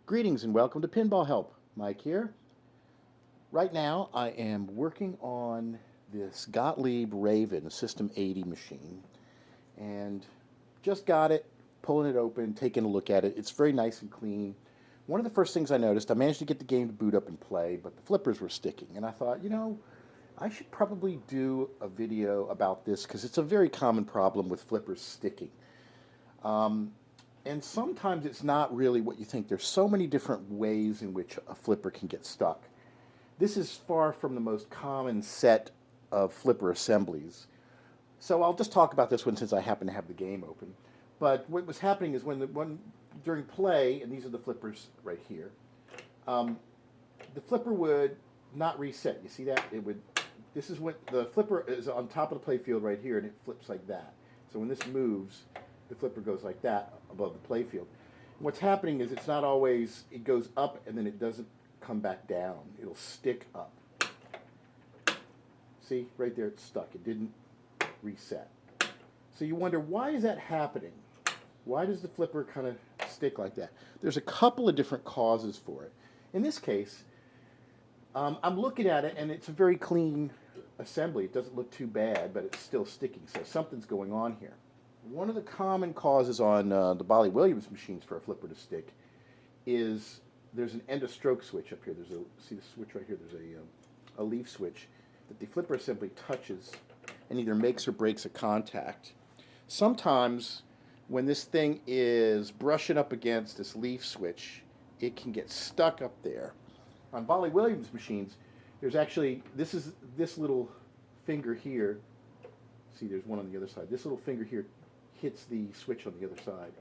Greetings and welcome to PinballHelp. Mike here. Right now I am working on this Gottlieb Raven System 80 machine and just got it, pulling it open, taking a look at it. It's very nice and clean. One of the first things I noticed, I managed to get the game to boot up and play, but the flippers were sticking. And I thought, I should probably do a video about this because it's a very common problem with flippers sticking. And sometimes it's not really what you think. There's so many different ways in which a flipper can get stuck. This is far from the most common set of flipper assemblies. So I'll just talk about this one since I happen to have the game open. But what was happening is during play, and these are the flippers right here, the flipper would not reset. You see that? This is what the flipper is on top of the play field right here, and it flips like that. So when this moves, the flipper goes like that above the playfield. What's happening is it's not always, it goes up and then it doesn't come back down. It'll stick up. See, right there it's stuck. It didn't reset. So you wonder, why is that happening? Why does the flipper kind of stick like that? There's a couple of different causes for it. In this case, I'm looking at it and it's a very clean assembly. It doesn't look too bad, but it's still sticking. So something's going on here. One of the common causes on the Bolly-Williams machines for a flipper to stick is there's an end of stroke switch up here. See the switch right here? There's a leaf switch that the flipper assembly touches and either makes or breaks a contact. Sometimes when this thing is brushing up against this leaf switch, it can get stuck up there. On Bolly-Williams machines, there's actually, this little finger here. See, there's one on the other side. This little finger here hits the switch on the other side.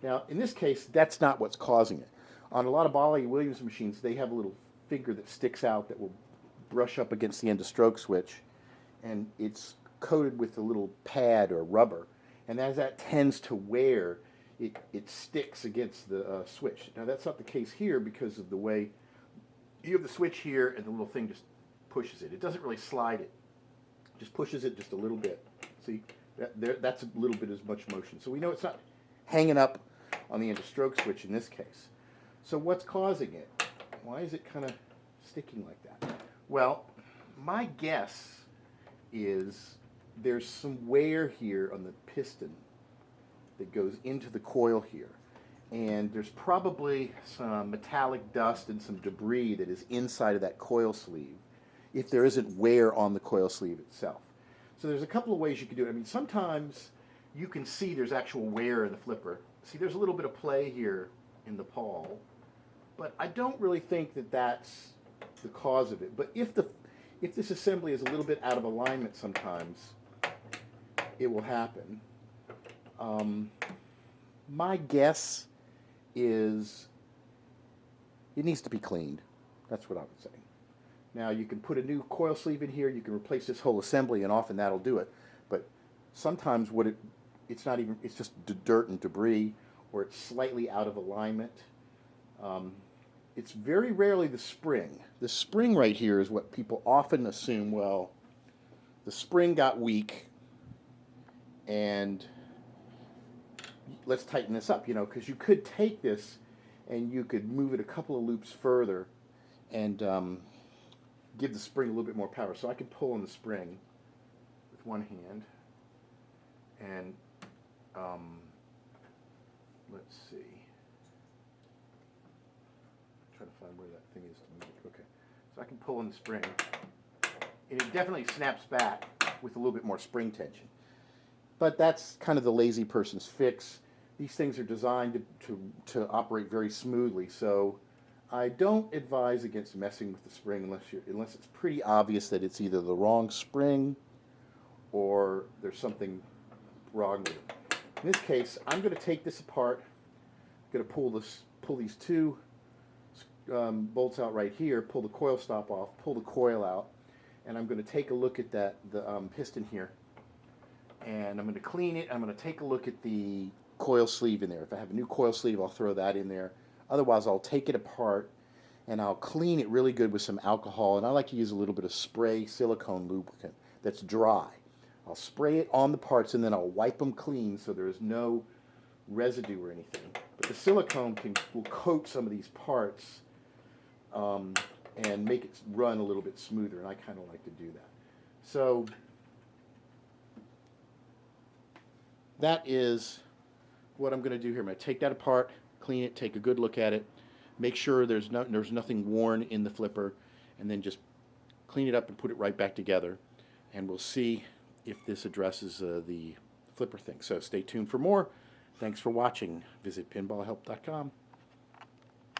Now, in this case, that's not what's causing it. On a lot of Bolly-Williams machines, they have a little finger that sticks out that will brush up against the end of stroke switch, and it's coated with a little pad or rubber. And as that tends to wear, it sticks against the switch. Now, that's not the case here because of the way you have the switch here, and the little thing just pushes it. It doesn't really slide it. It just pushes it just a little bit. See? That's a little bit as much motion. So we know it's not hanging up on the end of stroke switch in this case. So what's causing it? Why is it kind of sticking like that? Well, my guess is there's some wear here on the piston that goes into the coil here. And there's probably some metallic dust and some debris that is inside of that coil sleeve if there isn't wear on the coil sleeve itself. So there's a couple of ways you can do it. I mean, sometimes you can see there's actual wear in the flipper. See, there's a little bit of play here in the pawl, but I don't really think that that's the cause of it. But if this assembly is a little bit out of alignment sometimes, it will happen. My guess is it needs to be cleaned. That's what I would say. Now, you can put a new coil sleeve in here, you can replace this whole assembly, and often that'll do it. But sometimes it's not even, it's just dirt and debris, or it's slightly out of alignment. It's very rarely the spring. The spring right here is what people often assume, well, the spring got weak, and let's tighten this up, because you could take this and you could move it a couple of loops further and give the spring a little bit more power. So I could pull on the spring with one hand, and let's see. I'm trying to find where that thing is to move it. Okay, so I can pull on the spring, and it definitely snaps back with a little bit more spring tension. But that's kind of the lazy person's fix. These things are designed to operate very smoothly, so I don't advise against messing with the spring unless it's pretty obvious that it's either the wrong spring or there's something wrong with it. In this case, I'm going to take this apart. I'm going to pull these two bolts out right here, pull the coil stop off, pull the coil out, and I'm going to take a look at the piston here. And I'm going to clean it. I'm going to take a look at the coil sleeve in there. If I have a new coil sleeve, I'll throw that in there. Otherwise, I'll take it apart and I'll clean it really good with some alcohol. And I like to use a little bit of spray silicone lubricant that's dry. I'll spray it on the parts and then I'll wipe them clean so there's no residue or anything. But the silicone will coat some of these parts and make it run a little bit smoother, and I kind of like to do that. So that is what I'm going to do here. I'm going to take that apart, clean it, take a good look at it, make sure there's nothing worn in the flipper, and then just clean it up and put it right back together. And we'll see if this addresses the flipper thing. So stay tuned for more. Thanks for watching. Visit PinballHelp.com.